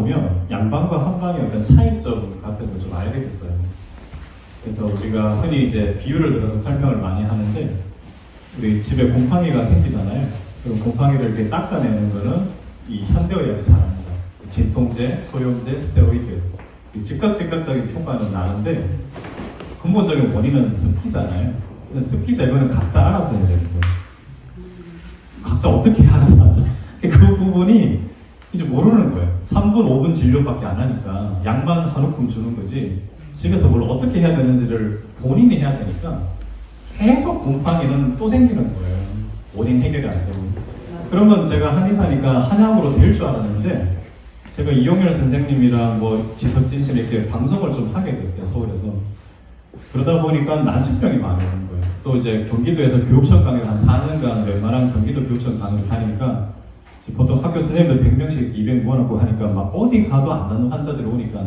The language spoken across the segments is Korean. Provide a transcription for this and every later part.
보면 양방과 한방의 어떤 차이점 같은 걸 좀 알게 됐어요. 그래서 우리가 흔히 이제 비유를 들어서 설명을 많이 하는데, 우리 집에 곰팡이가 생기잖아요. 그럼 곰팡이를 이렇게 닦아내는 거는 이 현대의학이 잘합니다. 진통제, 소염제, 스테로이드. 즉각적인 효과는 나는데 근본적인 원인은 습기잖아요. 습기 제거는 각자 알아서 해야 되는 거예요. 각자 어떻게 알아서 하죠? 그 부분이 이제 모르는 거예요. 3분, 5분 진료밖에 안 하니까 약만 한 움큼 주는 거지, 집에서 뭘 어떻게 해야 되는지를 본인이 해야 되니까 계속 곰팡이는 또 생기는 거예요. 원인 해결이 안 되고. 그러면 제가 한의사니까 한약으로 될 줄 알았는데, 제가 이용열 선생님이랑 뭐 지석진 씨 이렇게 방송을 좀 하게 됐어요, 서울에서. 그러다 보니까 난치병이 많이 오는 거예요. 또 이제 경기도에서 교육청 강의를 한 4년간 웬만한 경기도 교육청 강의를 하니까, 보통 학교 선생님들 100명씩 200 모아놓고 하니까 막 어디 가도 안 낫는 환자들이 오니까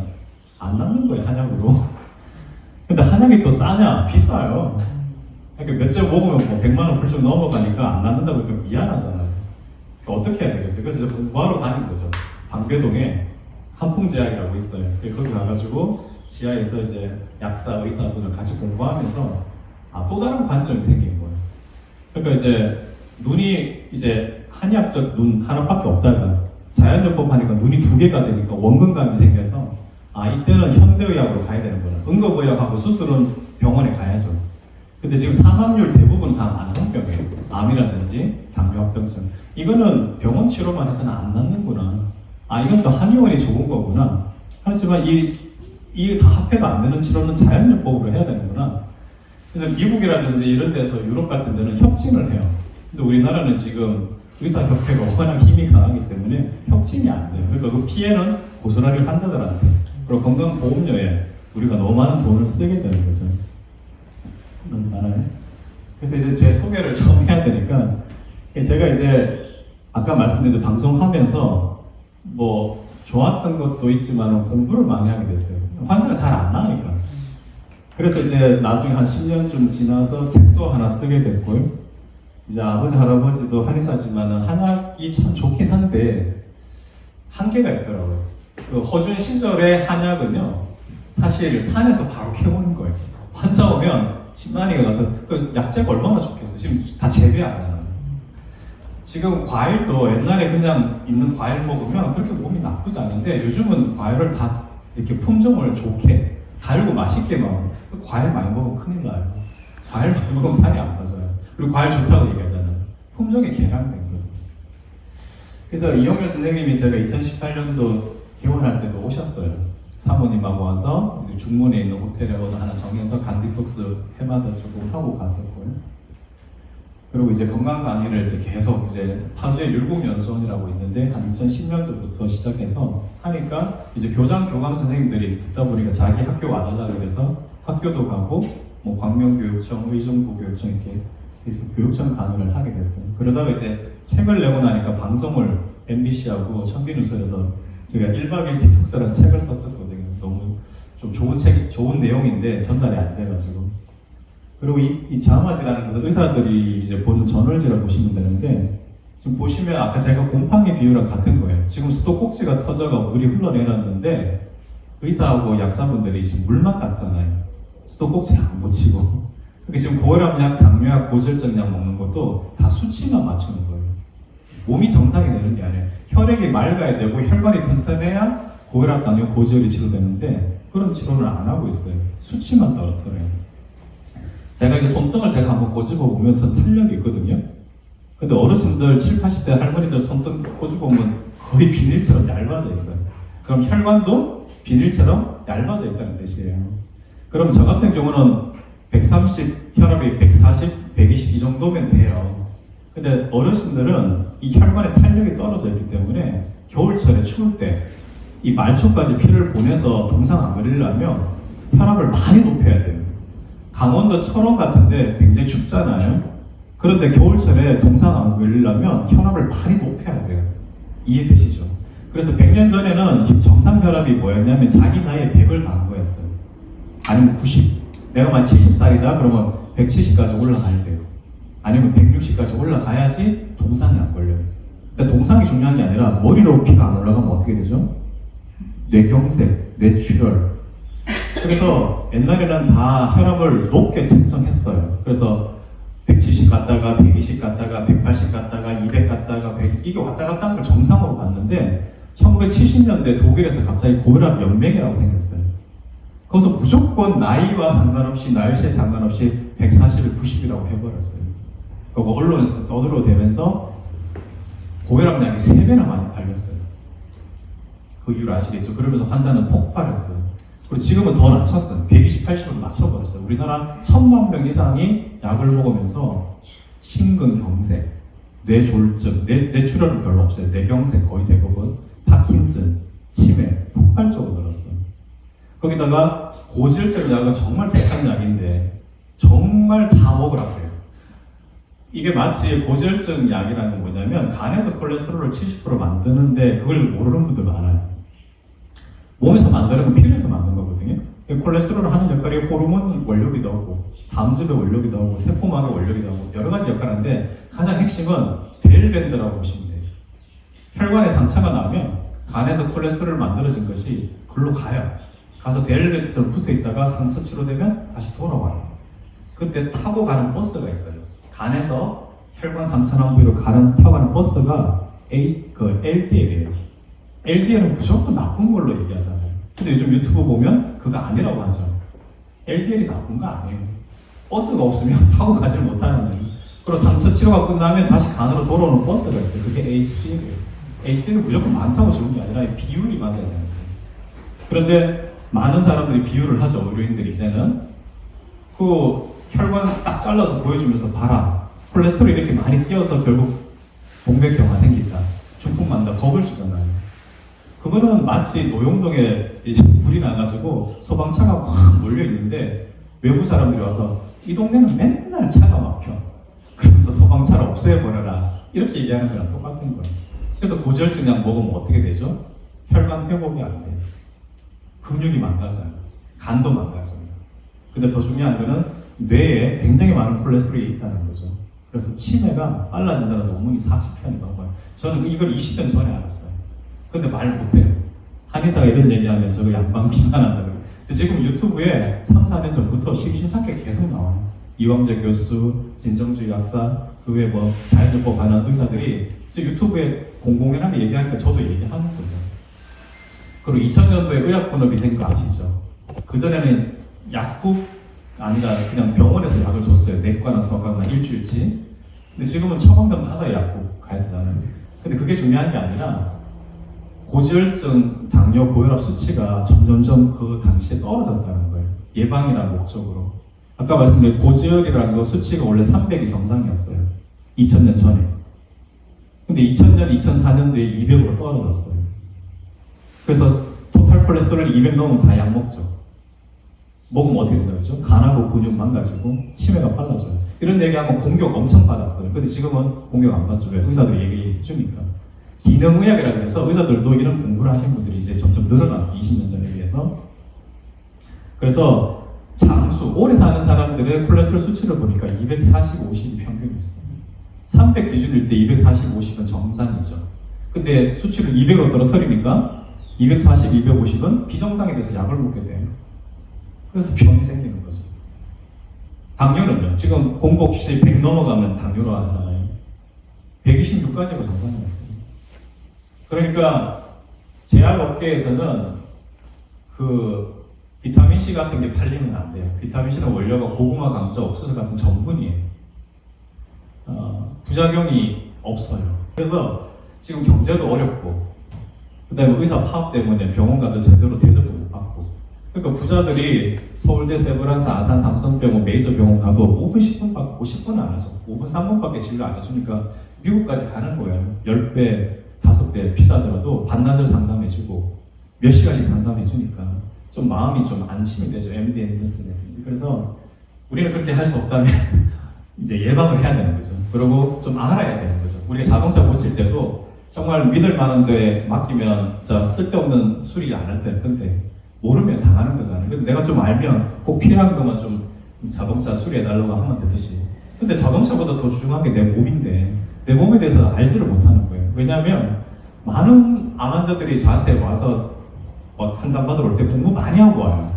안 낫는 거예요, 한약으로. 근데 한약이 또 싸냐? 비싸요. 그러니까 몇째 먹으면 뭐 100만 원 훌쩍 넘어가니까 안 낫는다고 좀 미안하잖아요. 그러니까 어떻게 해야 되겠어요? 그래서 저 공부하러 다닌 거죠. 방배동에 한풍제약이라고 있어요. 거기 가가지고 지하에서 이제 약사, 의사분을 같이 공부하면서 또 다른 관점이 생긴 거예요. 그러니까 이제 눈이 이제 한의학적 눈 하나밖에 없다가 자연요법 하니까 눈이 2개가 되니까 원근감이 생겨서 이때는 현대의학으로 가야 되는구나. 응급의학하고 수술은 병원에 가야죠. 근데 지금 사망률 대부분 다 만성병이에요. 암이라든지 당뇨합병증. 이거는 병원 치료만 해서는 안 낫는구나. 이건 또 한의원이 좋은 거구나. 하지만 이 다 합해도 안 되는 치료는 자연요법으로 해야 되는구나. 그래서 미국이라든지 이런 데서 유럽 같은 데는 협진을 해요. 근데 우리나라는 지금 의사협회가 워낙 힘이 강하기 때문에 협진이 안 돼요. 그러니까 그 피해는 고스란히 환자들한테, 그리고 건강보험료에 우리가 너무 많은 돈을 쓰게 되는 거죠. 너무 많아요. 그래서 이제 제 소개를 처음 해야 되니까, 제가 이제 아까 말씀드린 방송하면서 뭐 좋았던 것도 있지만 공부를 많이 하게 됐어요. 환자가 잘 안 나으니까. 그래서 이제 나중에 한 10년쯤 지나서 책도 하나 쓰게 됐고요. 이제 아버지, 할아버지도 한의사지만 한약이 참 좋긴 한데 한계가 있더라고요. 그 허준 시절의 한약은요, 사실 산에서 바로 캐오는 거예요. 환자 오면 10만이가 가서 그 약재가 얼마나 좋겠어요. 지금 다 재배하잖아요. 지금 과일도 옛날에 그냥 있는 과일 먹으면 그렇게 몸이 나쁘지 않은데, 요즘은 과일을 다 이렇게 품종을 좋게 달고 맛있게 먹으면 과일 많이 먹으면 큰일 나요. 과일 많이 먹으면 살이 안 빠져요. 그리고 과일 좋다고 얘기하잖아요. 품종이 개량된 거예요. 그래서 이용열 선생님이 제가 2018년도 개원할 때도 오셨어요. 사모님하고 와서 중문에 있는 호텔에 하나 정해서 간디톡스 해마다 조금 하고 갔었고요. 그리고 이제 건강 강의를 이제 계속 이제 파주에 율곡연수원이라고 있는데 한 2010년도부터 시작해서 하니까 이제 교장 교감 선생님들이 듣다 보니까 자기 학교 와달라 그래서 학교도 가고 뭐 광명교육청, 의정부교육청 이렇게 그래서 교육청 강의를 하게 됐어요. 그러다가 이제 책을 내고 나니까 방송을 MBC하고 청기뉴스에서 제가 1박 2일 디톡스라는 책을 썼었거든요. 너무 좀 좋은 책, 좋은 내용인데 전달이 안 돼가지고. 그리고 이 자마지라는 것은 의사들이 이제 보는 저널지를 보시면 되는데, 지금 보시면 아까 제가 곰팡이 비유랑 같은 거예요. 지금 수도꼭지가 터져가 물이 흘러내렸는데 의사하고 약사분들이 지금 물만 닦잖아요. 수도꼭지 안 고치고. 그게 지금 고혈압약, 당뇨약, 고지혈증약 먹는 것도 다 수치만 맞추는 거예요. 몸이 정상이 되는 게 아니에요. 혈액이 맑아야 되고 혈관이 튼튼해야 고혈압, 당뇨, 고지혈이 치료되는데 그런 치료를 안 하고 있어요. 수치만 떨어뜨려요. 제가 이 손등을 제가 한번 꼬집어 보면 전 탄력이 있거든요. 근데 어르신들 70, 80대 할머니들 손등 꼬집어 보면 거의 비닐처럼 얇아져 있어요. 그럼 혈관도 비닐처럼 얇아져 있다는 뜻이에요. 그럼 저 같은 경우는 130, 혈압이 140, 120 이 정도면 돼요. 근데 어르신들은 이 혈관에 탄력이 떨어져 있기 때문에 겨울철에 추울 때 이 말초까지 피를 보내서 동상 안 걸리려면 혈압을 많이 높여야 돼요. 강원도 철원 같은데 굉장히 춥잖아요. 그런데 겨울철에 동상 안 걸리려면 혈압을 많이 높여야 돼요. 이해되시죠? 그래서 100년 전에는 정상 혈압이 뭐였냐면 자기 나이에 100을 다 한 거였어요. 아니면 90. 내가 만 70살이다 그러면 170까지 올라가야 돼요. 아니면 160까지 올라가야지 동상이 안 걸려요. 근데 동상이 중요한 게 아니라 머리로 피가 안 올라가면 어떻게 되죠? 뇌경색, 뇌출혈. 그래서 옛날에는 다 혈압을 높게 측정했어요. 그래서 170 갔다가 120 갔다가 180 갔다가 200 갔다가 100 이게 왔다 갔다 하는 걸 정상으로 봤는데 1970년대 독일에서 갑자기 고혈압 연맹이라고 생겼어요. 거기서 무조건 나이와 상관없이 날씨에 상관없이 140에 90이라고 해버렸어요. 그리고 언론에서 떠들어대면서 고혈압 약이 3배나 많이 팔렸어요. 그 이유를 아시겠죠? 그러면서 환자는 폭발했어요. 그리고 지금은 더 낮췄어요. 120, 80으로 낮춰버렸어요. 우리나라 1000만 명 이상이 약을 먹으면서 심근경색, 뇌졸중, 뇌출혈은 별로 없어요. 뇌경색 거의 대부분, 파킨슨, 치매, 폭발적으로 늘었어요. 거기다가 고지혈증 약은 정말 백한 약인데 정말 다 먹으라고 해요. 이게 마치 고지혈증 약이라는 건 뭐냐면 간에서 콜레스테롤을 70% 만드는데 그걸 모르는 분들 많아요. 몸에서 만드는 건 피부에서 만든 거거든요. 콜레스테롤을 하는 역할이 호르몬 원료기도 하고 담즙의 원료기도 하고 세포막의 원료기도 하고 여러 가지 역할을 하는데 가장 핵심은 데일밴드라고 보시면 돼요. 혈관에 상처가 나면 간에서 콜레스테롤을 만들어진 것이 글로 가요. 가서 데일밴드처럼 붙어 있다가 상처 치료되면 다시 돌아와요. 그때 타고 가는 버스가 있어요. 간에서 혈관 상처난 부위로 타고 가는 버스가 LDL이에요. LDL은 무조건 나쁜 걸로 얘기하잖아요. 근데 요즘 유튜브 보면 그거 아니라고 하죠. LDL이 나쁜 거 아니에요. 버스가 없으면 타고 가지 못하는 거예요. 그리고 상처 치료가 끝나면 다시 간으로 돌아오는 버스가 있어요. 그게 HDL이에요. HDL은 무조건 많다고 좋은 게 아니라 비율이 맞아야 되는 거예요. 그런데 많은 사람들이 비유를 하죠. 의료인들이 이제는 그 혈관 딱 잘라서 보여주면서 봐라. 콜레스테롤이 이렇게 많이 뛰어서 결국 동맥경화 생긴다. 중풍 만다. 겁을 주잖아요. 그거는 마치 노용동에 이제 불이 나가지고 소방차가 확 몰려 있는데 외부 사람들이 와서 이 동네는 맨날 차가 막혀. 그러면서 소방차를 없애버려라. 이렇게 얘기하는 거랑 똑같은 거예요. 그래서 고지혈증 약 먹으면 어떻게 되죠? 혈관 회복이 안 돼요. 근육이 망가져요. 간도 망가져요. 근데 더 중요한 거는 뇌에 굉장히 많은 콜레스테롤이 있다는 거죠. 그래서 치매가 빨라진다는 논문이 40편이 넘어요. 저는 이걸 20년 전에 알았어요. 근데 말 못해요. 한의사가 이런 얘기하면 저거 양방 비난한다고. 근데 지금 유튜브에 3, 4년 전부터 심심찮게 계속 나와요. 이광재 교수, 진정주 약사, 그 외에 뭐 자연요법 하는 의사들이 유튜브에 공공연하게 얘기하니까 저도 얘기하는 거죠. 그리고 2000년도에 의약분업이 된 거 아시죠? 그전에는 약국 아니라 그냥 병원에서 약을 줬어요. 내과나 소아과나 일주일치. 근데 지금은 처방전마다 약국 가야 되잖아요. 근데 그게 중요한 게 아니라 고지혈증, 당뇨, 고혈압 수치가 점점점 그 당시에 떨어졌다는 거예요. 예방이라는 목적으로. 아까 말씀드린 고지혈이라는 거 수치가 원래 300이 정상이었어요. 2000년 전에. 근데 2000년, 2004년도에 200으로 떨어졌어요. 그래서 토탈 콜레스테롤 200 넘으면 다 약 먹죠. 먹으면 어떻게 된다죠? 간하고 근육 망가지고 치매가 빨라져요. 이런 얘기하면 공격 엄청 받았어요. 근데 지금은 공격 안 받죠. 왜? 의사들이 얘기해 주니까. 기능의학이라 그래서 의사들도 이런 공부를 하신 분들이 이제 점점 늘어났어요. 20년 전에 비해서. 그래서 장수, 오래 사는 사람들의 콜레스테롤 수치를 보니까 240, 50이 평균이었어요. 300 기준일 때 240, 50은 정상이죠. 근데 수치를 200으로 떨어뜨리니까 240, 250은 비정상에 대해서 약을 먹게 돼요. 그래서 병이 생기는 거죠. 당뇨는요. 지금 공복시 100 넘어가면 당뇨로 하잖아요. 126까지가 정상이었어요. 그러니까 제약업계에서는 그 비타민C 같은 게 팔리면 안 돼요. 비타민C는 원료가 고구마, 감자, 옥수수 같은 전분이에요. 부작용이 없어요. 그래서 지금 경제도 어렵고 그 다음에 의사 파업 때문에 병원 가도 제대로 대접도 못 받고 그러니까 부자들이 서울대, 세브란스, 아산, 삼성병원, 메이저 병원 가도 5분, 10분 받고 10분 안 하죠. 5분, 3분밖에 진료 안 해주니까 미국까지 가는 거예요. 10배, 5배 비싸더라도 반나절 상담해주고 몇 시간씩 상담해주니까 좀 마음이 좀 안심이 되죠. MD 앤더슨에. 그래서 우리는 그렇게 할 수 없다면 이제 예방을 해야 되는 거죠. 그리고 좀 알아야 되는 거죠. 우리가 자동차 고칠 때도 정말 믿을 만한 데에 맡기면 진짜 쓸데없는 수리 안 할 때는 근데 모르면 당하는 거잖아요. 근데 내가 좀 알면 꼭 필요한 것만 좀 자동차 수리해달라고 하면 되듯이. 근데 자동차보다 더 중요한 게 내 몸인데 내 몸에 대해서 알지를 못하는 거예요. 왜냐하면 많은 암 환자들이 저한테 와서 상담받으러 올 때 공부 많이 하고 와요.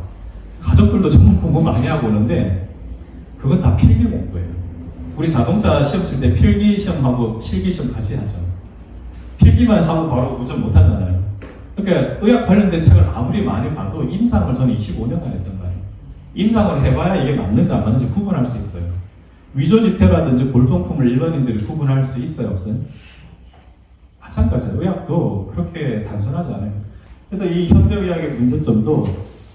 가족들도 정말 공부 많이 하고 오는데 그건 다 필기 공부예요. 우리 자동차 시험 칠 때 필기 시험하고 실기 시험 같이 하죠. 필기만 하고 바로 운전 못 하잖아요. 그러니까 의학 관련된 책을 아무리 많이 봐도 임상을 저는 25년간 했던 거예요. 임상을 해봐야 이게 맞는지 안 맞는지 구분할 수 있어요. 위조지폐라든지 골동품을 일반인들이 구분할 수 있어요, 없어요? 마찬가지예요. 의학도 그렇게 단순하지 않아요. 그래서 이 현대의학의 문제점도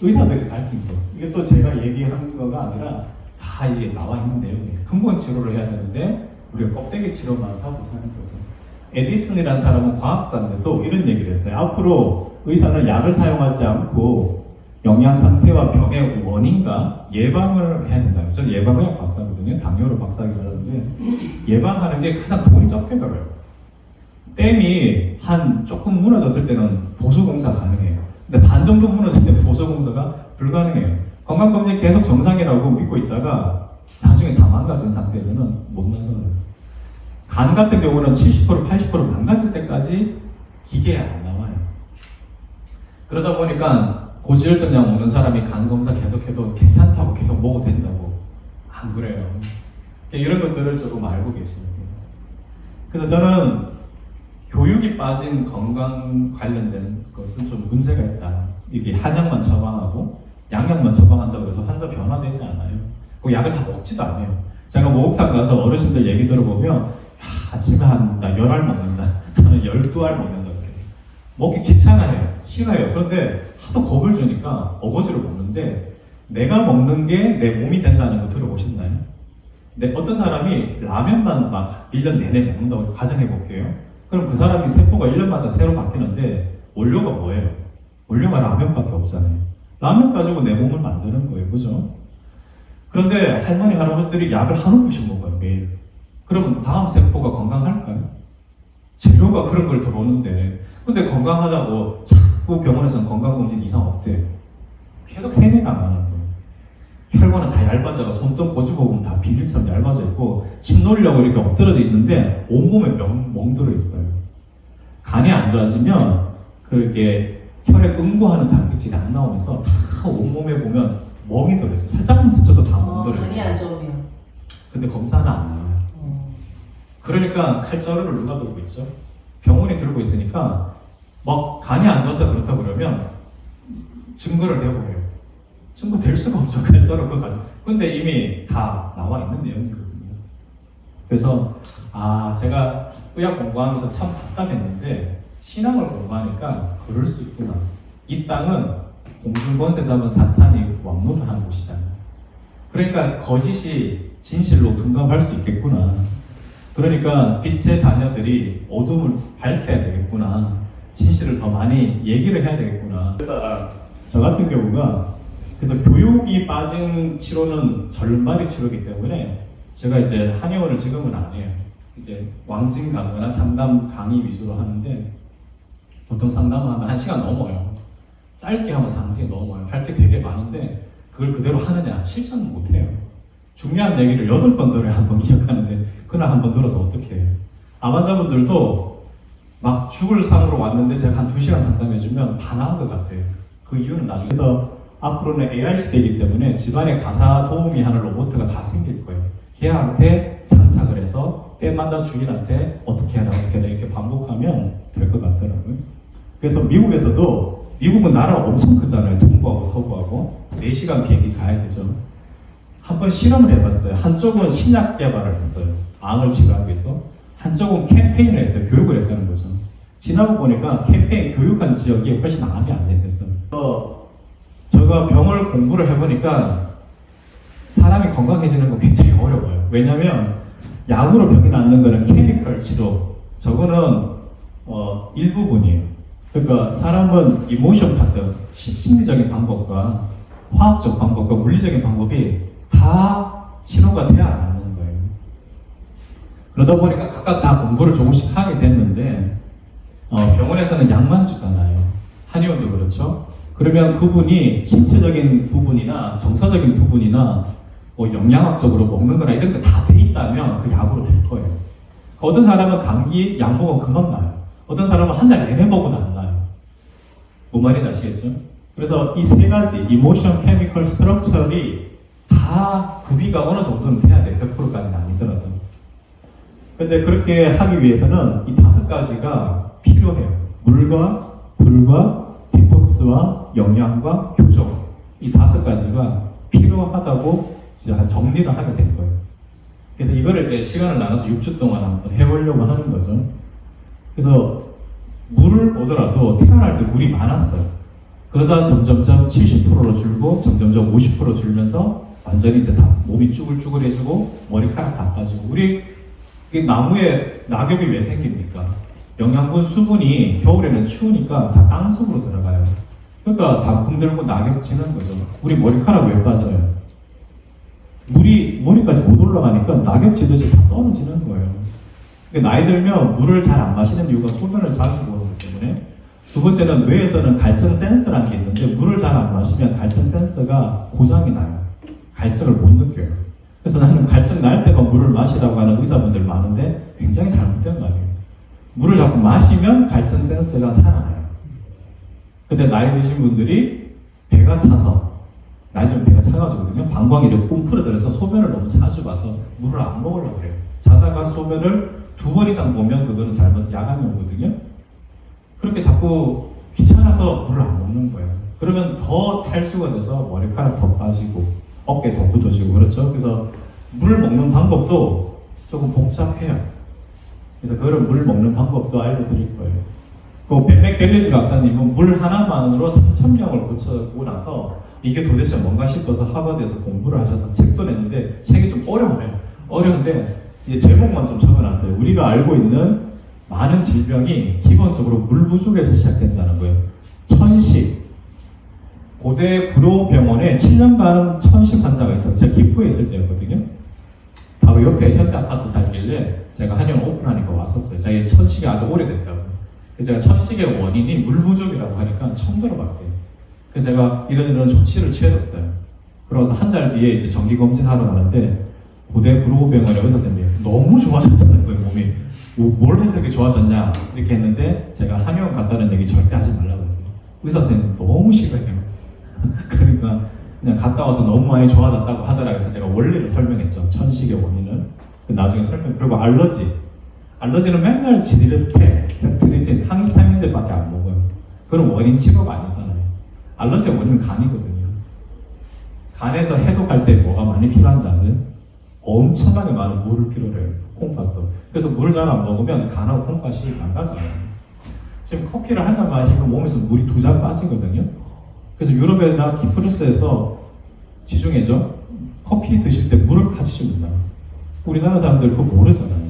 의사들이 밝힌 거. 이게 또 제가 얘기한 거가 아니라 다 이게 나와 있는 내용이에요. 근본 치료를 해야 되는데 우리가 껍데기 치료만 하고 사는 거죠. 에디슨이라는 사람은 과학자인데도 이런 얘기를 했어요. 앞으로 의사는 약을 사용하지 않고 영양 상태와 병의 원인과 예방을 해야 된다. 저는 예방의학 박사거든요. 당뇨를 박사하기도 하는데 예방하는 게 가장 돈이 적게 들어요. 댐이 한 조금 무너졌을 때는 보수공사 가능해요. 근데 반 정도 무너질 때 보수공사가 불가능해요. 건강검진 계속 정상이라고 믿고 있다가 나중에 다 망가진 상태에서는 못 나서요. 간 같은 경우는 70% 80% 망가질 때까지 기계에 안 나와요. 그러다 보니까 고지혈증 약 먹는 사람이 간 검사 계속해도 괜찮다고 계속 먹어도 된다고 안 그래요. 이런 것들을 조금 알고 계시는 거예요. 그래서 저는 교육이 빠진 건강 관련된 것은 좀 문제가 있다. 이게 한약만 처방하고 양약만 처방한다고 해서 환자 변화되지 않아요. 그 약을 다 먹지도 않아요. 제가 목욕탕 가서 어르신들 얘기 들어보면 아침에 나 10알 먹는다. 나는 12알 먹는다. 그래요. 먹기 귀찮아요. 싫어요. 그런데 하도 겁을 주니까 어거지로 먹는데 내가 먹는 게 내 몸이 된다는 거 들어보셨나요? 근데 어떤 사람이 라면만 막 1년 내내 먹는다고 가정해 볼게요. 그럼 그 사람이 세포가 1년마다 새로 바뀌는데 원료가 뭐예요? 원료가 라면밖에 없잖아요. 라면 가지고 내 몸을 만드는 거예요. 그죠? 그런데 할머니, 할아버지들이 약을 한 움큼씩 먹어요. 매일. 그러면 다음 세포가 건강할까요? 재료가 그런 걸 들어오는데 근데 건강하다고 자꾸 병원에서는 건강검진 이상 없대요. 계속 세뇌가 안 하는 거예요. 혈관은 다 얇아져서 손톱 고집어 보면 다 비닐처럼 얇아져 있고 침 놓으려고 이렇게 엎드려져 있는데 온몸에 멍들어 있어요. 간이 안 좋아지면 그렇게 혈액 응고하는 단백질이 안 나오면서 다 온몸에 보면 멍이 들어있어요. 살짝만 스쳐도 다 멍들어 있어요. 간이 안 좋으면. 근데 검사는 안 나와요. 그러니까 칼자루를 누가 들고 있죠? 병원이 들고 있으니까 막 간이 안 좋아서 그렇다 그러면 증거를 대보래요. 증거 될 수가 없죠. 칼자루 그거 가지고. 근데 이미 다 나와 있는 내용이거든요. 그래서 제가 의학 공부하면서 참 답답했는데 신앙을 공부하니까 그럴 수 있구나. 이 땅은 공중권세 잡은 사탄이 왕노를 하는 곳이잖아요. 그러니까 거짓이 진실로 둔갑할 수 있겠구나. 그러니까 빛의 자녀들이 어둠을 밝혀야 되겠구나. 진실을 더 많이 얘기를 해야 되겠구나. 그래서 저 같은 경우가 그래서 교육이 빠진 치료는 절반의 치료이기 때문에 제가 이제 한의원을 지금은 안 해요. 이제 왕진 강의나 상담 강의 위주로 하는데 보통 상담하면 1시간 넘어요. 짧게 하면 1시간 넘어요. 할 게 되게 많은데 그걸 그대로 하느냐? 실천은 못 해요. 중요한 얘기를 8번 들어야 한 번 기억하는데 그날 한 번 들어서 어떻게 해요? 암환자분들도 막 죽을 상으로 왔는데 제가 한 2시간 상담해주면 다 나은 것 같아요. 그 이유는 나중에. 그래서 앞으로는 AI 시대이기 때문에 집안에 가사 도우미 하는 로봇가 다 생길 거예요. 걔한테 장착을 해서 때 만난 주인한테 어떻게 해라 어떻게 해라 이렇게 반복하면 될 것 같더라고요. 그래서 미국에서도 미국은 나라가 엄청 크잖아요. 동부하고 서부하고 4시간 비행기 가야 되죠. 한번 실험을 해봤어요. 한쪽은 신약 개발을 했어요. 암을 치료하기 위해서. 한쪽은 캠페인을 했어요. 교육을 했다는 거죠. 지나고 보니까 캠페인 교육한 지역이 훨씬 암이 안 생겼어요. 제가 병을 공부를 해보니까 사람이 건강해지는 거 굉장히 어려워요. 왜냐하면 약으로 병이 낫는 거는 케미컬 치료. 저거는 일부분이에요. 그러니까 사람은 이모션 파트, 심리적인 방법과 화학적 방법과 물리적인 방법이 다 치료가 돼야 하는 거예요. 그러다 보니까 각각 다 공부를 조금씩 하게 됐는데 병원에서는 약만 주잖아요. 한의원도 그렇죠. 그러면 그분이 신체적인 부분이나 정서적인 부분이나 영양학적으로 먹는 거나 이런 게 다 돼 있다면 그 약으로 될 거예요. 어떤 사람은 감기 약 먹으면 금방 나요. 어떤 사람은 한 달 내내 먹어도 안 나요. 뭔 말인지 아시겠죠? 그래서 이 세 가지 이모션, 케미컬, 스트럭처리 다 구비가 어느 정도는 돼야 돼요. 100%까지는 아니더라도. 근데 그렇게 하기 위해서는 이 5가지가 필요해요. 물과 불과 디톡스와 영양과 교정, 이 5가지가 필요하다고 이제 정리를 하게 된 거예요. 그래서 이거를 이제 시간을 나눠서 6주 동안 한번 해보려고 하는 거죠. 그래서 물을 보더라도 태어날 때 물이 많았어요. 그러다 점점점 70%로 줄고 점점점 50% 줄면서 완전히 이제 다 몸이 쭈글쭈글해지고 머리카락 다 빠지고. 우리 나무에 낙엽이 왜 생깁니까? 영양분 수분이 겨울에는 추우니까 다 땅속으로 들어가요. 그러니까 단풍 들고 낙엽 지는 거죠. 우리 머리카락 왜 빠져요? 물이 머리까지 못 올라가니까 낙엽 지듯이 다 떨어지는 거예요. 그러니까 나이 들면 물을 잘 안 마시는 이유가 소변을 자주 보기 때문에. 두 번째는 뇌에서는 갈증 센서라는 게 있는데 물을 잘 안 마시면 갈증 센서가 고장이 나요. 갈증을 못 느껴요. 그래서 나는 갈증 날 때만 물을 마시라고 하는 의사분들 많은데 굉장히 잘못된 거 아니에요. 물을 자꾸 마시면 갈증 센서가 살아나요. 근데 나이 드신 분들이 배가 차서, 나이 들면 배가 차가지거든요. 방광이 이렇게 꿈풀어들어서 소변을 너무 자주 봐서 물을 안 먹으려고 해요. 자다가 소변을 2번 이상 보면 그거는 잘못 야간이 오거든요. 그렇게 자꾸 귀찮아서 물을 안 먹는 거예요. 그러면 더 탈수가 돼서 머리카락 더 빠지고 어깨 더 굳어지고 그렇죠. 그래서 물 먹는 방법도 조금 복잡해요. 그래서 그런 물 먹는 방법도 알려드릴 거예요. 그 벤맥 갤리지 박사님은 물 하나만으로 3,000명을 고쳐고 나서 이게 도대체 뭔가 싶어서 하버드에서 공부를 하셔서 책도 냈는데 책이 좀 어려워요. 어려운데 이제 제목만 좀 적어놨어요. 우리가 알고 있는 많은 질병이 기본적으로 물 부족에서 시작된다는 거예요. 천식. 고대 구로병원에 7년간 천식 환자가 있어서 제가 기포에 있을 때였거든요. 바로 옆에 현대아파트 살길래 제가 한의원 오픈하니까 왔었어요. 자기 천식이 아주 오래됐다고. 그래서 제가 천식의 원인이 물 부족이라고 하니까 처음 들어봤대요. 그래서 제가 이런 조치를 취해줬어요. 그러고서 한 달 뒤에 이제 정기검진하러 가는데 고대 구로병원의 의사 선생님이 너무 좋아졌다는 거예요, 몸이. 뭘 해서 이렇게 좋아졌냐 이렇게 했는데 제가 한의원 갔다는 얘기 절대 하지 말라고 했어요. 의사 선생님 너무 싫어해요. 그러니까 그냥 갔다 와서 너무 많이 좋아졌다고 하더라. 그래서 제가 원리를 설명했죠. 천식의 원인은. 나중에 그리고 알러지는 맨날 지디르테, 센트리진, 항히스타민제밖에 안 먹어요. 그런 원인 치료가 아니잖아요. 알러지의 원인은 간이거든요. 간에서 해독할 때 뭐가 많이 필요한지 아세요? 엄청나게 많은 물을 필요로 해요. 콩팥도. 그래서 물을 잘 안 먹으면 간하고 콩팥이 망가져요. 지금 커피를 한 잔 마시면 몸에서 물이 2잔 빠지거든요. 그래서 유럽이나 키프루스에서 지중해죠. 커피 드실 때 물을 같이 줍니다. 우리나라 사람들 그거 모르잖아요.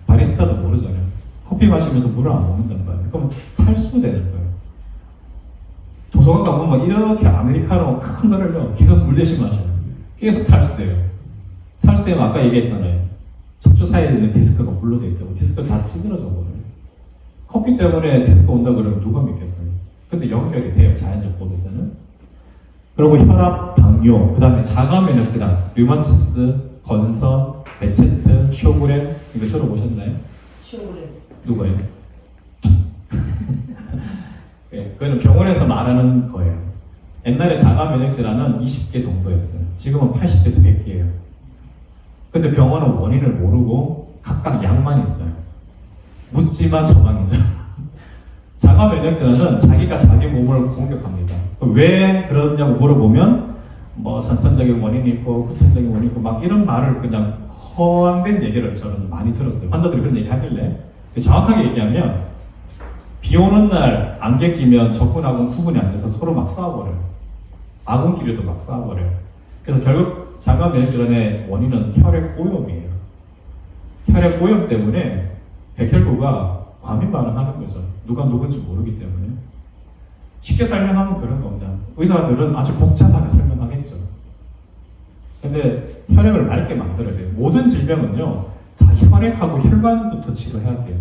바리스타도 모르잖아요. 커피 마시면서 물을 안 먹는다는 거예요. 그럼 탈수되는 거예요. 도서관 가보면 이렇게 아메리카노 큰 거를요, 계속 물 대신 마셔요. 계속 탈수돼요. 탈수되면 아까 얘기했잖아요. 척추 사이에 있는 디스크가 물로 돼 있다고. 디스크 다 찌그러져 버려요. 커피 때문에 디스크 온다고 그러면 누가 믿겠어요? 근데 연결이 돼요, 자연적 법에서는. 그리고 혈압, 당뇨, 그 다음에 자가면역질환, 류마티스, 건선, 베체트, 쇼그램, 이거 들어보셨나요? 쇼그램. 누가요? 네, 그거는 병원에서 말하는 거예요. 옛날에 자가면역질환은 20개 정도였어요. 지금은 80개에서 100개예요. 근데 병원은 원인을 모르고 각각 약만 있어요. 묻지마 처방이죠. 자가면역질환은 자기가 자기 몸을 공격합니다. 왜 그러냐고 물어보면 뭐 선천적인 원인이 있고 후천적인 원인이 있고 막 이런 말을 그냥 허황된 얘기를 저는 많이 들었어요. 환자들이 그런 얘기 하길래. 정확하게 얘기하면 비 오는 날 안개 끼면 적군하고는 구분이 안 돼서 서로 막 싸워버려요. 아군끼리도 막 싸워버려요. 그래서 결국 자가면역질환의 원인은 혈액 오염이에요. 혈액 오염 때문에 백혈구가 과민 반응하는 거죠. 누가 누군지 모르기 때문에. 쉽게 설명하면 그런 겁니다. 의사들은 아주 복잡하게 설명하겠죠. 근데 혈액을 맑게 만들어야 돼요. 모든 질병은요, 다 혈액하고 혈관부터 치료해야 돼요.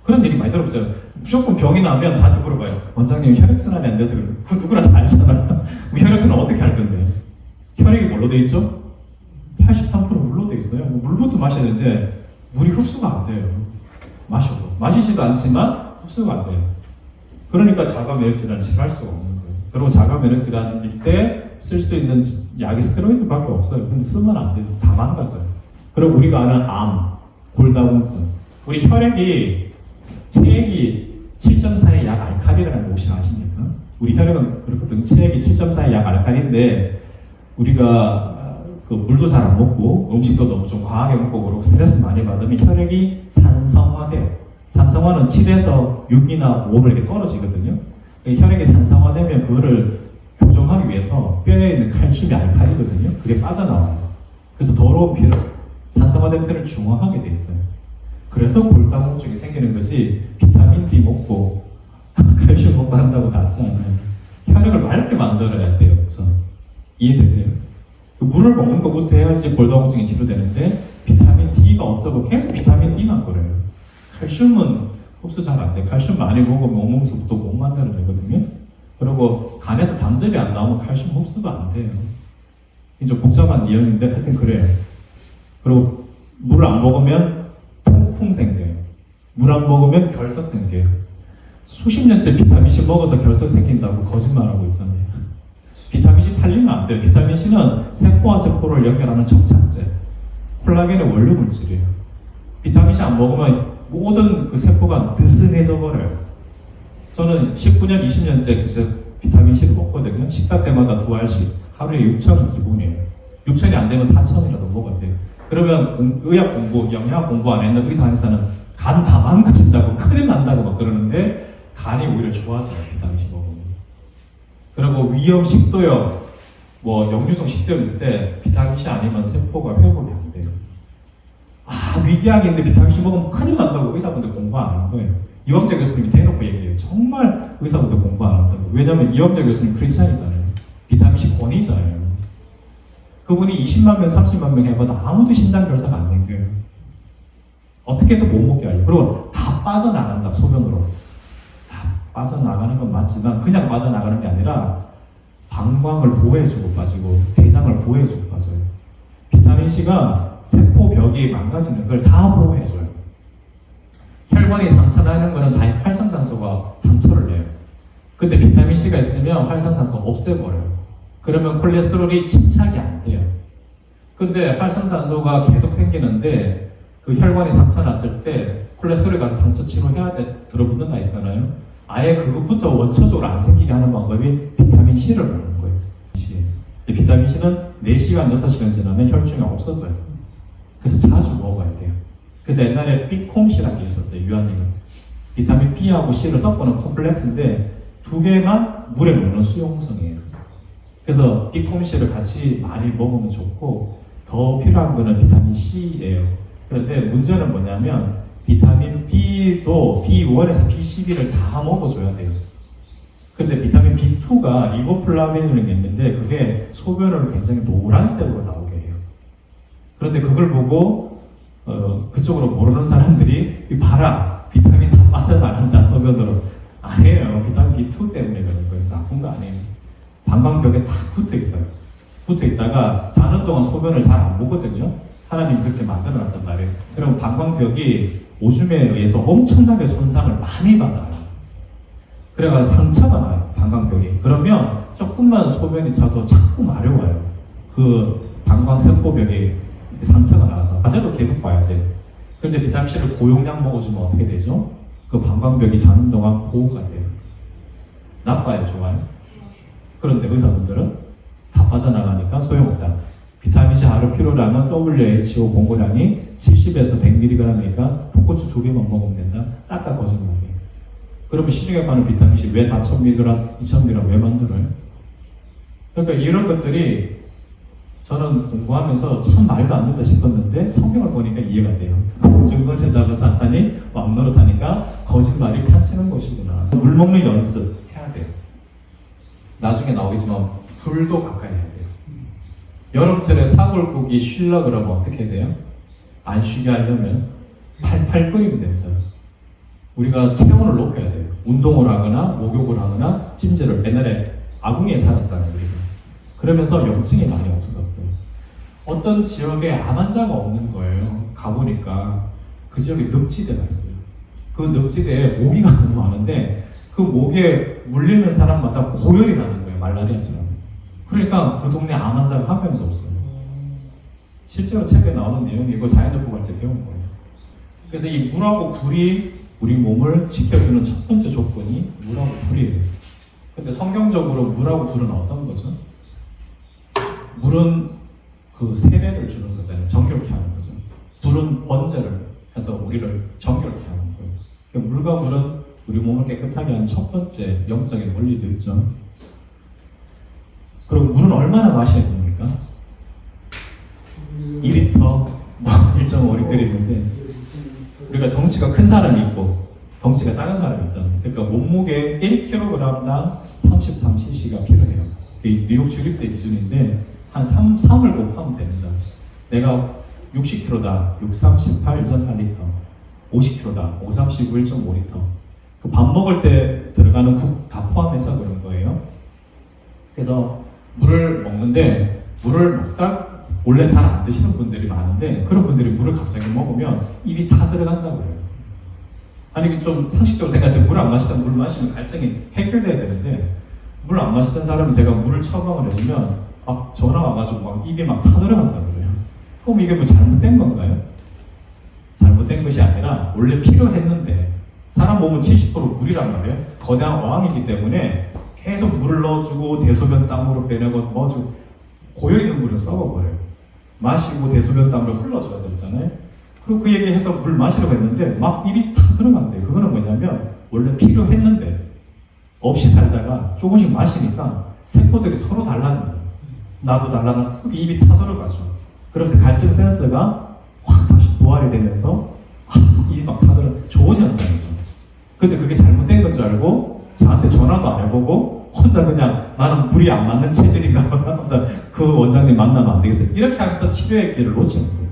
그런 얘기 많이 들어보죠. 무조건 병이 나면 저한테 물어봐요. 원장님 혈액순환이 안 돼서 그래요. 그거 누구나 다 알잖아요. 혈액순환 어떻게 할 건데? 혈액이 뭘로 돼 있죠? 83% 물로 돼 있어요. 물부터 마셔야 되는데 물이 흡수가 안 돼요. 마셔도. 마시지도 않지만 흡수가 안 돼요. 그러니까 자가 면역 질환을 치료할 수가 없는 거예요. 그리고 자가 면역 질환일 때 쓸 수 있는 약이 스테로이드밖에 없어요. 근데 쓰면 안 돼요. 다 망가져요. 그리고 우리가 아는 암, 골다공증, 우리 혈액이 체액이 7.4의 약 알칼리라는 거 혹시 아십니까? 우리 혈액은 그렇거든요. 체액이 7.4의 약 알칼리인데 우리가 그 물도 잘 안 먹고 음식도 너무 좀 과하게 먹고 그러고 스트레스 많이 받으면 혈액이 산성화돼요. 산성화는 7에서 6이나 5로 이렇게 떨어지거든요. 혈액이 산성화되면 그거를 교정하기 위해서 뼈에 있는 칼슘이 알칼리거든요. 그게 빠져나와요. 그래서 더러운 피를, 산성화된 피를 중화하게 돼 있어요. 그래서 골다공증이 생기는 것이 비타민 D 먹고 칼슘 먹고 한다고 낫지 않아요. 혈액을 맑게 만들어야 돼요. 우선 이해되세요? 그 물을 먹는 것부터 해야지 골다공증이 치료되는데 비타민 D가 없다고 계속 비타민 D만 그래요. 칼슘은 흡수 잘 안 돼. 칼슘 많이 먹으면 몸에서 또 못 만들어내거든요. 그리고 간에서 담즙이 안 나오면 칼슘 흡수가 안 돼요. 이제 복잡한 이론인데 하여튼 그래요. 그리고 물을 안 먹으면 통풍 생겨요. 물 안 먹으면 결석 생겨요. 수십 년째 비타민C 먹어서 결석 생긴다고 거짓말하고 있었네요. 비타민C 팔리면 안 돼요. 비타민C는 세포와 세포를 연결하는 접착제, 콜라겐의 원료 물질이에요. 비타민C 안 먹으면 모든 그 세포가 느슨해져 버려요. 저는 19년, 20년째 비타민C를 먹거든요. 식사 때마다 2알씩, 하루에 6,000은 기본이에요. 6,000이 안 되면 4,000이라도 먹어야 돼요. 그러면 의학 공부, 영양 공부 안 했는 의사 한의사는 간 다 망가진다고, 큰일 난다고 막 그러는데 간이 오히려 좋아져요. 비타민C 먹으면. 그리고 위염, 식도염, 뭐 역류성 식도염 있을 때 비타민C 아니면 세포가 회복이 안 돼요. 위궤양인데 비타민C 먹으면 큰일 난다고 의사분들 공부 안 하는 거예요. 이광재 교수님이 대놓고 얘기해요. 정말 의사분들 공부 안 한다고. 왜냐면 이광재 교수님 크리스찬이잖아요. 비타민C 권위자예요. 그분이 20만 명, 30만 명 해봐도 아무도 신장 결사가 안 생겨요. 어떻게든 못 먹게 하려고. 그리고 다 빠져나간다, 소변으로. 다 빠져나가는 건 맞지만 그냥 빠져나가는 게 아니라 방광을 보호해주고 빠지고 대장을 보호해주고 빠져요. 비타민C가 세포벽이 망가지는 걸 다 보호해줘요. 혈관이 상처나는 거는 다 활성산소가 상처를 내요. 근데 비타민C가 있으면 활성산소가 없애버려요. 그러면 콜레스테롤이 침착이 안 돼요. 근데 활성산소가 계속 생기는데 그 혈관이 상처 났을 때 콜레스테롤이 가서 상처 치료해야 돼, 들어붙는다 있잖아요. 아예 그것부터 원초적으로 안 생기게 하는 방법이 비타민C를 먹는 거예요. 비타민C는 4시간, 6시간 지나면 혈중에 없어져요. 그래서 자주 먹어야 돼요. 그래서 옛날에 B콤C라는 게 있었어요. 유한리가. 비타민 B하고 C를 섞어놓은 콤플렉스인데 두 개만 물에 녹는 수용성이에요. 그래서 B콤C를 같이 많이 먹으면 좋고 더 필요한 거는 비타민 C예요. 그런데 문제는 뭐냐면 비타민 B도 B1에서 B12를 다 먹어줘야 돼요. 근데 비타민 B2가 리보플라빈이라는 게 있는데 그게 소변을 굉장히 노란색으로 나오게 해요. 그런데 그걸 보고 그쪽으로 모르는 사람들이 봐라 비타민 다 빠져나간다 소변으로. 아니에요. 비타민 B2 때문에 그런 거예요. 나쁜 거 아니에요. 방광벽에 딱 붙어 있어요. 붙어 있다가 자는 동안 소변을 잘 안 보거든요. 하나님 그렇게 만들어 놨단 말이에요. 그럼 방광벽이 오줌에 의해서 엄청나게 손상을 많이 받아요. 그래가지고 상처가 나요. 방광벽이. 그러면 조금만 소변이 차도 자꾸 마려워요. 그 방광세포벽이 상처가 나서 과제도 계속 봐야 돼. 그런데 비타민C를 고용량 먹어주면 어떻게 되죠? 그 방광벽이 자는 동안 보호가 돼요. 나빠요, 좋아요? 그런데 의사분들은 다 빠져나가니까 소용없다. 비타민C 하루 필요량은 WHO 공고량이 70에서 100mg이니까 풋고추 2개만 먹으면 된다. 싹 다 거짓말이에요. 그러면 시중에 파는 비타민C 왜 다 1000mg, 2000mg 왜 만들어요? 그러니까 이런 것들이 저는 공부하면서 참 말도 안 된다 싶었는데 성경을 보니까 이해가 돼요. 증거세 잡은 사탄이 왕 노릇하니까 거짓말이 파치는 것이구나. 물 먹는 연습 해야 돼요. 나중에 나오겠지만 불도 가까이 해야 돼요. 여름철에 사골국이 쉬려 그러면 어떻게 돼요? 안 쉬게 하려면 팔팔 끓이면 됩니다. 우리가 체온을 높여야 돼요. 운동을 하거나 목욕을 하거나 찜질을. 옛날에 아궁이에 살았잖아요. 우리가. 그러면서 염증이 많이 없어졌어요. 어떤 지역에 암 환자가 없는 거예요. 가보니까 그 지역에 늪지대가 있어요. 그 늪지대에 모기가 너무 많은데 그 그 목에 물리는 사람마다 고열이 나는 거예요. 말라리아처럼. 그러니까 그 동네 암 환자가 한 명도 없어요. 실제로 책에 나오는 내용이고 자연의학부 할 때 배운 거예요. 그래서 이 물하고 불이 우리 몸을 지켜주는 첫 번째 조건이 물하고 불이에요. 근데 성경적으로 물하고 불은 어떤 거죠? 물은 그 세례를 주는 거잖아요. 정결케 하는 거죠. 불은 번제를 해서 우리를 정결케 하는 거예요. 그러니까 물과 물은 우리 몸을 깨끗하게 하는 첫 번째 영적인 원리도 있죠. 그리고 물은 얼마나 마셔야 됩니까? 2리터, 1.5리터 있는데, 우리가 덩치가 큰 사람이 있고 덩치가 작은 사람이 있잖아요. 그러니까 몸무게 1kg당 33cc가 필요해요. 미국 주립대 기준인데 한 3을 곱하면 됩니다. 내가 60kg다, 638.8리터, 50kg다, 539.1.5리터. 그 밥 먹을 때 들어가는 국 다 포함해서 그런 거예요. 그래서 물을 먹는데 물을 먹다 원래 잘 안 드시는 분들이 많은데 그런 분들이 물을 갑자기 먹으면 입이 다 들어간다고 해요. 아니 좀 상식적으로 생각할 때 물 안 마시다 물 마시면 갈증이 해결돼야 되는데 물 안 마시던 사람이 제가 물을 처방을 해주면 막 전화 와가지고 막 입이 막 타 들어간다고 그래요. 그럼 이게 뭐 잘못된 건가요? 잘못된 것이 아니라 원래 필요했는데 사람 몸은 70% 물이란 말이에요. 거대한 어항이기 때문에 계속 물을 넣어주고 대소변 땀으로 빼내고 넣어주고 고여있는 물을 썩어버려요. 마시고 대소변 땀으로 흘러줘야 되잖아요. 그리고 그 얘기해서 물 마시려고 했는데 막 입이 다 들어간대요. 그거는 뭐냐면 원래 필요했는데 없이 살다가 조금씩 마시니까 세포들이 서로 달라는 거예요. 나도 달라나 그렇게 입이 타 들어가죠. 그래서 갈증 센서가 확 다시 부활이 되면서 입이 막 타 들어 좋은 현상이죠. 근데 그게 잘못된 건 줄 알고 저한테 전화도 안 해보고 혼자 그냥 나는 불이 안 맞는 체질인가 하면서 그 원장님 만나면 안 되겠어요. 이렇게 하면서 치료의 기회를 놓치는 거예요.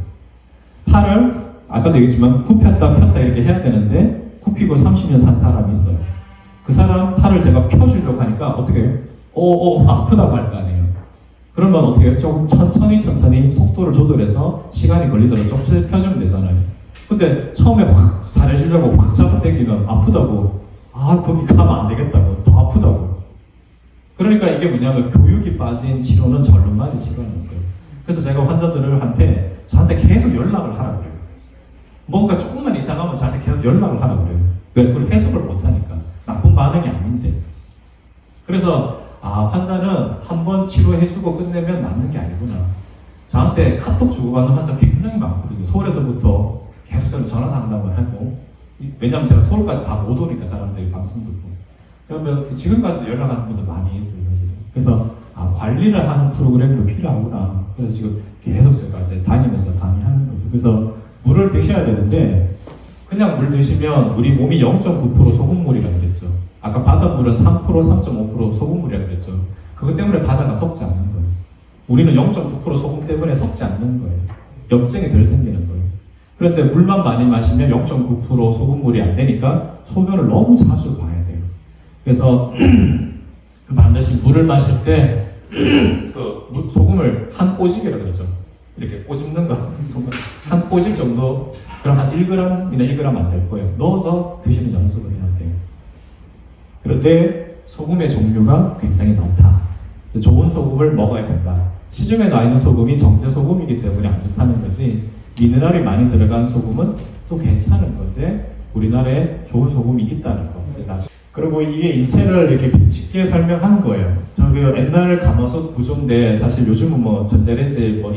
팔을 아까도 얘기했지만 굽혔다 폈다 이렇게 해야 되는데 굽히고 30년 산 사람이 있어요. 그 사람 팔을 제가 펴주려고 하니까 어떻게 해요? 아프다고 할 거 아니에요. 그러면 어떻게 해요? 조금 천천히 속도를 조절해서 시간이 걸리더라도 조금 펴주면 되잖아요. 근데 처음에 확 잘해주려고 확 잡아당기면 아프다고 거기 가면 안 되겠다고 더 아프다고. 그러니까 이게 뭐냐면 교육이 빠진 치료는 절름발이 치료하는 거예요. 그래서 제가 환자들한테 저한테 계속 연락을 하라 그래요. 뭔가 조금만 이상하면 저한테 계속 연락을 하라 그래요. 왜? 그걸 해석을 못하니까. 나쁜 반응이 아닌데. 그래서 환자는 한 번 치료해주고 끝내면 낫는 게 아니구나. 저한테 카톡 주고받는 환자 굉장히 많거든요. 서울에서부터 계속 저는 전화 상담을 하고, 왜냐면 제가 서울까지 다 못 오니까 사람들이 방송 듣고. 그러면 지금까지도 연락하는 분들 많이 있어요. 그래서 관리를 하는 프로그램도 필요하구나. 그래서 지금 계속 제가 이제 다니면서 강의하는 거죠. 그래서 물을 드셔야 되는데 그냥 물 드시면 우리 몸이 0.9% 소금물이라고 그랬죠. 아까 바닷물은 3%, 3.5% 소금물이라고 그랬죠. 그것 때문에 바다가 썩지 않는 거예요. 우리는 0.9% 소금 때문에 썩지 않는 거예요. 염증이 덜 생기는 거예요. 그런데 물만 많이 마시면 0.9% 소금물이 안 되니까 소변을 너무 자주 봐야 돼요. 그래서 반드시 물을 마실 때 그 소금을 한 꼬집이라고 그러죠. 이렇게 꼬집는 거, 한 꼬집 정도, 그럼 한 1g이나 1g 안 될 거예요. 넣어서 드시는 연습을 해야 돼요. 그런데 소금의 종류가 굉장히 많다. 좋은 소금을 먹어야 된다. 시중에 나와 있는 소금이 정제 소금이기 때문에 안 좋다는 거지, 미네랄이 많이 들어간 소금은 또 괜찮은 건데 우리나라에 좋은 소금이 있다는 거. 그리고 이게 인체를 이렇게 쉽게 설명한 거예요. 저 그 옛날 가마솥 구조인데 사실 요즘은 뭐 전자레인지 뭐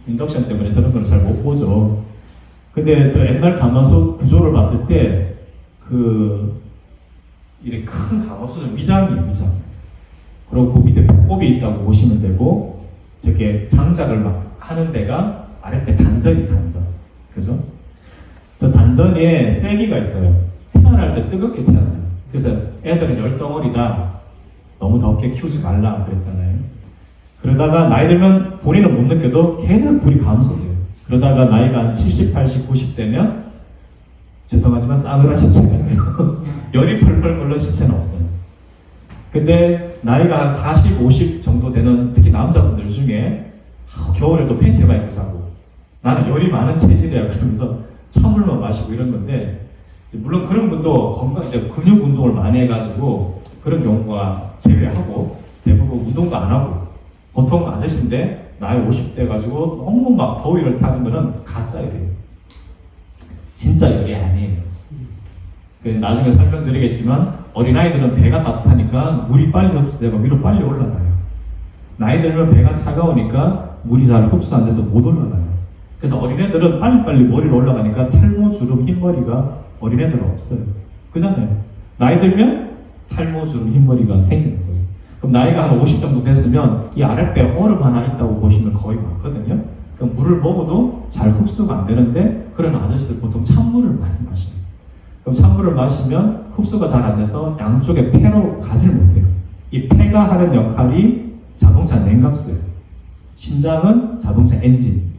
인덕션 때문에 저런 걸 잘 못 보죠. 근데 저 옛날 가마솥 구조를 봤을 때 이렇게 큰 가마솥은 위장이에요, 위장. 그리고 그 밑에 배꼽이 있다고 보시면 되고, 저게 장작을 막 하는 데가 아랫배 단전이 단전. 그죠? 저 단전에 세기가 있어요. 태어날 때 뜨겁게 태어나요. 그래서 애들은 열덩어리다, 너무 덥게 키우지 말라 그랬잖아요. 그러다가 나이 들면 본인은 못 느껴도 걔는 불이 감소돼요. 그러다가 나이가 한 70, 80, 90 되면 죄송하지만 싸늘한 시체가 돼요. 열이 펄펄 끓는 시체는 없어요. 근데 나이가 한 40, 50 정도 되는 특히 남자분들 중에 겨울에도 팬티만 입고 자고 나는 열이 많은 체질이야 그러면서 찬물만 마시고 이런 건데, 물론 그런 분도 이제 근육 운동을 많이 해가지고 그런 경우가 제외하고 대부분 운동도 안 하고 보통 아저씨인데 나이 50대 가지고 너무 막 더위를 타는 거는 가짜 열이에요. 진짜 열이 아니에요. 나중에 설명드리겠지만 어린아이들은 배가 따뜻하니까 물이 빨리 흡수되고 위로 빨리 올라가요. 나이 들면 배가 차가우니까 물이 잘 흡수 안 돼서 못 올라가요. 그래서 어린애들은 빨리빨리 머리로 올라가니까 탈모, 주름, 흰머리가 어린애들은 없어요. 그잖아요. 나이 들면 탈모, 주름, 흰머리가 생기는 거예요. 그럼 나이가 한 50 정도 됐으면 이 아랫배에 얼음 하나 있다고 보시면 거의 맞거든요. 그럼 물을 먹어도 잘 흡수가 안 되는데 그런 아저씨들 보통 찬물을 많이 마셔요. 그럼 찬물을 마시면 흡수가 잘 안 돼서 양쪽에 폐로 가지를 못해요. 이 폐가 하는 역할이 자동차 냉각수예요. 심장은 자동차 엔진.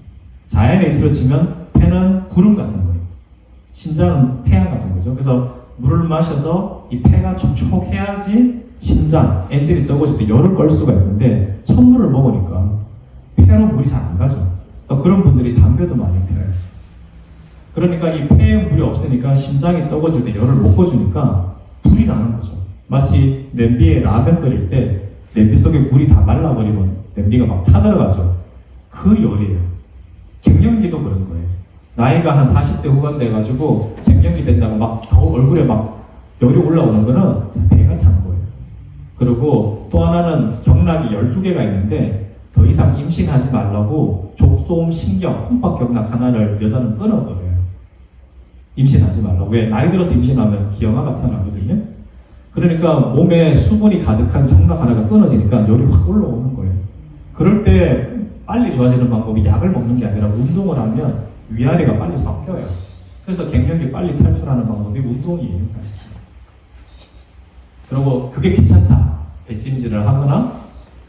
자연의 입술로 치면 폐는 구름 같은 거예요. 심장은 태양 같은 거죠. 그래서 물을 마셔서 이 폐가 촉촉해야지 심장, 엔진이 떠고질 때 열을 끌 수가 있는데 찬물을 먹으니까 폐로 물이 잘 안 가죠. 또 그런 분들이 담배도 많이 피워요. 그러니까 이 폐에 물이 없으니까 심장이 떠고질 때 열을 못 꺼주니까 불이 나는 거죠. 마치 냄비에 라면 끓일 때 냄비 속에 물이 다 말라버리면 냄비가 막 타들어가죠. 그 열이에요. 갱년기도 그런 거예요. 나이가 한 40대 후반 돼가지고 갱년기 된다고 막 더 얼굴에 막 열이 올라오는 거는 배가 찬 거예요. 그리고 또 하나는 경락이 12개가 있는데 더 이상 임신하지 말라고 족소음, 신경, 콩팥경락 하나를 여자는 끊어버려요. 임신하지 말라고. 왜? 나이 들어서 임신하면 기형아가 태어나거든요. 그러니까 몸에 수분이 가득한 경락 하나가 끊어지니까 열이 확 올라오는 거예요. 그럴 때 빨리 좋아지는 방법이 약을 먹는 게 아니라 운동을 하면 위아래가 빨리 섞여요. 그래서 갱년기 빨리 탈출하는 방법이 운동이에요, 사실. 그리고 그게 귀찮다. 배찜질을 하거나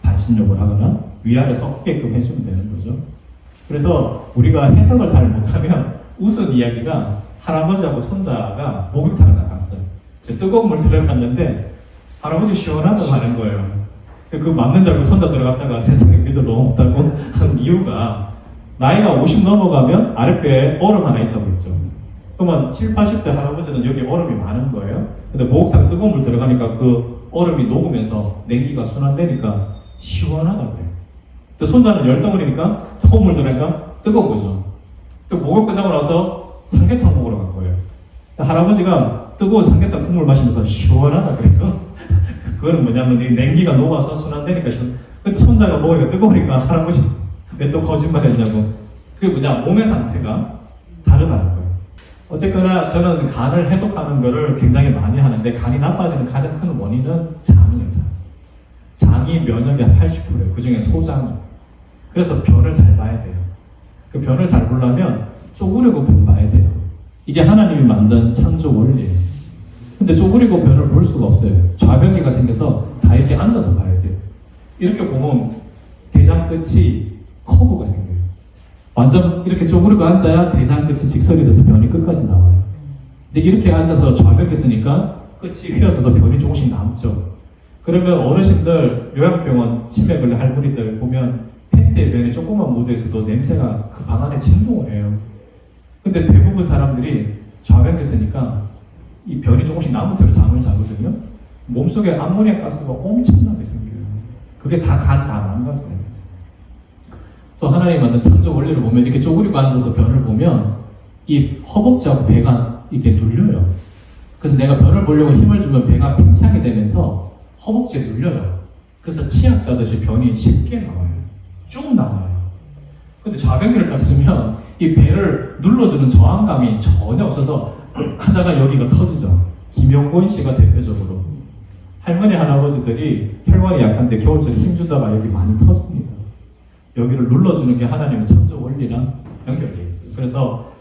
반신욕을 하거나 위아래 섞게끔 해주면 되는 거죠. 그래서 우리가 해석을 잘 못하면 웃은 이야기가 할아버지하고 손자가 목욕탕을 나갔어요. 뜨거운 물 들어갔는데 할아버지 시원하다고 하는 거예요. 그 맞는 줄 알고 손자 들어갔다가 세상에 믿을 너무 없다고 한 이유가 나이가 50 넘어가면 아랫배에 얼음 하나 있다고 했죠. 그러면 7, 80대 할아버지는 여기 얼음이 많은 거예요. 근데 목욕탕 뜨거운 물 들어가니까 그 얼음이 녹으면서 냉기가 순환되니까 시원하다고 해요. 근데 손자는 열덩어리니까 뜨거운 물 들어가니까 뜨거운 거죠. 그 목욕 끝나고 나서 삼계탕 먹으러 간 거예요. 할아버지가 뜨거운 삼계탕 국물 마시면서 시원하다 그래요. 그거는 뭐냐면 이 냉기가 녹아서 순환되니까 근데 손자가 먹으니까 뜨거우니까 할아버지 왜 또 거짓말 했냐고. 그게 뭐냐, 몸의 상태가 다르다는 거예요. 어쨌거나 저는 간을 해독하는 거를 굉장히 많이 하는데 간이 나빠지는 가장 큰 원인은 장이에요. 장이 면역이 한 80%예요. 그 중에 소장이. 그래서 변을 잘 봐야 돼요. 그 변을 잘 보려면 쪼그리고 변 봐야 돼요. 이게 하나님이 만든 창조 원리예요. 근데 쪼그리고 변을 볼 수가 없어요. 좌변기가 생겨서 다 이렇게 앉아서 봐야 돼요. 이렇게 보면 대장 끝이 커브가 생겨요. 완전 이렇게 쪼그리고 앉아야 대장 끝이 직선이 돼서 변이 끝까지 나와요. 근데 이렇게 앉아서 좌변기 쓰니까 끝이 휘어져서 변이 조금씩 남죠. 그러면 어르신들 요양병원 치매걸레 할머니들 보면 팬티에 변이 조그만 묻어있어도 냄새가 그 방 안에 진동을 해요. 근데 대부분 사람들이 좌변기 쓰니까 이 변이 조금씩 남은 채로 잠을 자거든요. 몸속에 암모니아 가스가 엄청나게 생겨요. 그게 다 간 다 망가져요. 또 하나님 만든 창조 원리를 보면 이렇게 쪼그리고 앉아서 변을 보면 이 허벅지하고 배가 이렇게 눌려요. 그래서 내가 변을 보려고 힘을 주면 배가 팽창이 되면서 허벅지에 눌려요. 그래서 치약 짜듯이 변이 쉽게 나와요. 쭉 나와요. 근데 좌변기를 딱 쓰면 이 배를 눌러주는 저항감이 전혀 없어서 하다가 여기가 터지죠. 김용곤 씨가 대표적으로. 할머니 할아버지들이 혈관이 약한데 겨울철에 힘주다가 여기 많이 터집니다. 여기를 눌러주는 게 하나님의 창조 원리랑 연결되어 있어요. 그래서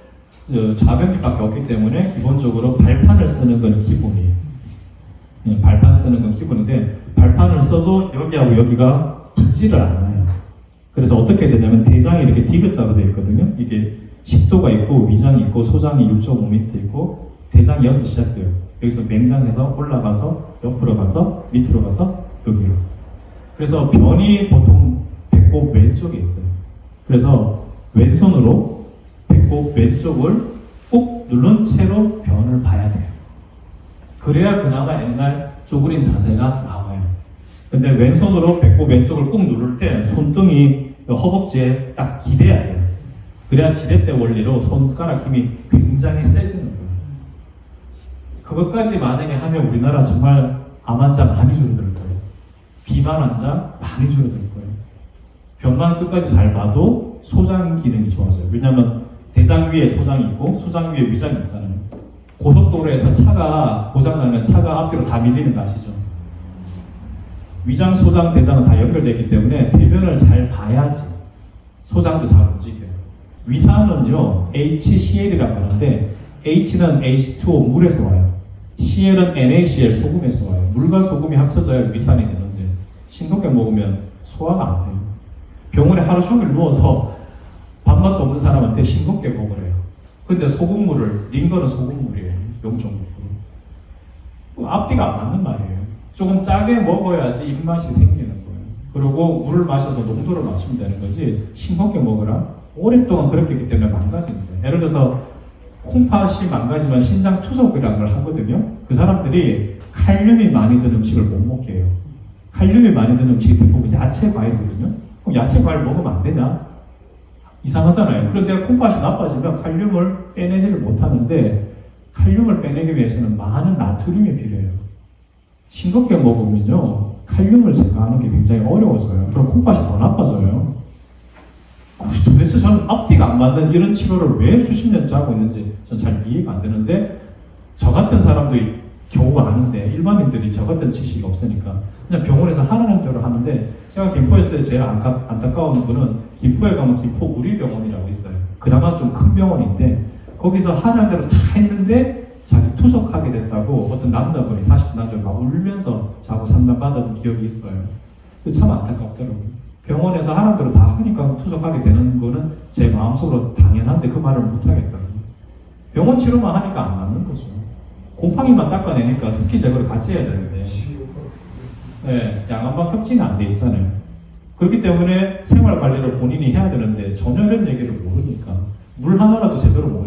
좌변기밖에 없기 때문에 기본적으로 발판을 쓰는 건 기본이에요. 발판 쓰는 건 기본인데 발판을 써도 여기하고 여기가 붙지를 않아요. 그래서 어떻게 되냐면 대장이 이렇게 디귿자로 되어 있거든요. 이게 식도가 있고 위장이 있고 소장이 6.5m 있고 대장이 6 시작돼요. 여기서 맹장에서 올라가서 옆으로 가서 밑으로 가서 여기로. 그래서 변이 보통 배꼽 왼쪽에 있어요. 그래서 왼손으로 배꼽 왼쪽을 꼭 누른 채로 변을 봐야 돼요. 그래야 그나마 옛날 쪼그린 자세가 나와요. 근데 왼손으로 배꼽 왼쪽을 꾹 누를 때 손등이 허벅지에 딱 기대야 돼요. 그래야 지렛대 원리로 손가락 힘이 굉장히 세지는 거예요. 그것까지 만약에 하면 우리나라 정말 암 환자 많이 줄어들 거예요. 비만 환자 많이 줄어들 거예요. 병만 끝까지 잘 봐도 소장 기능이 좋아져요. 왜냐하면 대장 위에 소장이 있고 소장 위에 위장이 있잖아요. 고속도로에서 차가 고장나면 차가 앞뒤로 다 밀리는 거 아시죠? 위장, 소장, 대장은 다 연결되기 때문에 대변을 잘 봐야지 소장도 잘 움직여요. 위산은요 HCl이라고 하는데 H는 H2O 물에서 와요. Cl은 NaCl 소금에서 와요. 물과 소금이 합쳐져야 위산이 되는데 싱겁게 먹으면 소화가 안 돼요. 병원에 하루 종일 누워서 밥맛도 없는 사람한테 싱겁게 먹으래요. 근데 소금물을 링거는 소금물이에요. 0.5%. 앞뒤가 안 맞는 말이에요. 조금 짜게 먹어야지 입맛이 생기는 거예요. 그리고 물을 마셔서 농도를 맞추면 되는 거지 싱겁게 먹으라 오랫동안 그렇게 했기 때문에 망가지는 거예요. 예를 들어서 콩팥이 망가지면 신장 투석이라는 걸 하거든요. 그 사람들이 칼륨이 많이 든 음식을 못 먹게 해요. 칼륨이 많이 든 음식이 대부분 야채 과일이거든요. 그럼 야채 과일 먹으면 안 되냐? 이상하잖아요. 그런데 콩팥이 나빠지면 칼륨을 빼내지를 못하는데 칼륨을 빼내기 위해서는 많은 나트륨이 필요해요. 싱겁게 먹으면요 칼륨을 제거하는 게 굉장히 어려워져요. 그럼 콩팥이 더 나빠져요. 도대체 저는 앞뒤가 안 맞는 이런 치료를 왜 수십 년째 하고 있는지 전 잘 이해가 안 되는데 저 같은 사람도 겨우 아는데 일반인들이 저 같은 지식이 없으니까 그냥 병원에서 하라는 대로 하는데 제가 김포에 있을 때 제일 안타까운 분은 김포에 가면 김포 우리병원이라고 있어요. 그나마 좀 큰 병원인데 거기서 하라는 대로 다 했는데 자기 투석하게 됐다고 어떤 남자분이 40대 남자가 막 울면서 자고 상담받은 기억이 있어요. 참 안타깝더라고요. 병원에서 하라는 대로 다 하니까 투석하게 되는 거는 제 마음속으로 당연한데 그 말을 못하겠더라고요. 병원 치료만 하니까 안 맞는 거죠. 곰팡이만 닦아내니까 습기 제거를 같이 해야 되는데 네, 양안방 협진이 안 돼 있잖아요. 그렇기 때문에 생활 관리를 본인이 해야 되는데 전혀 이런 얘기를 모르니까 물 하나라도 제대로 못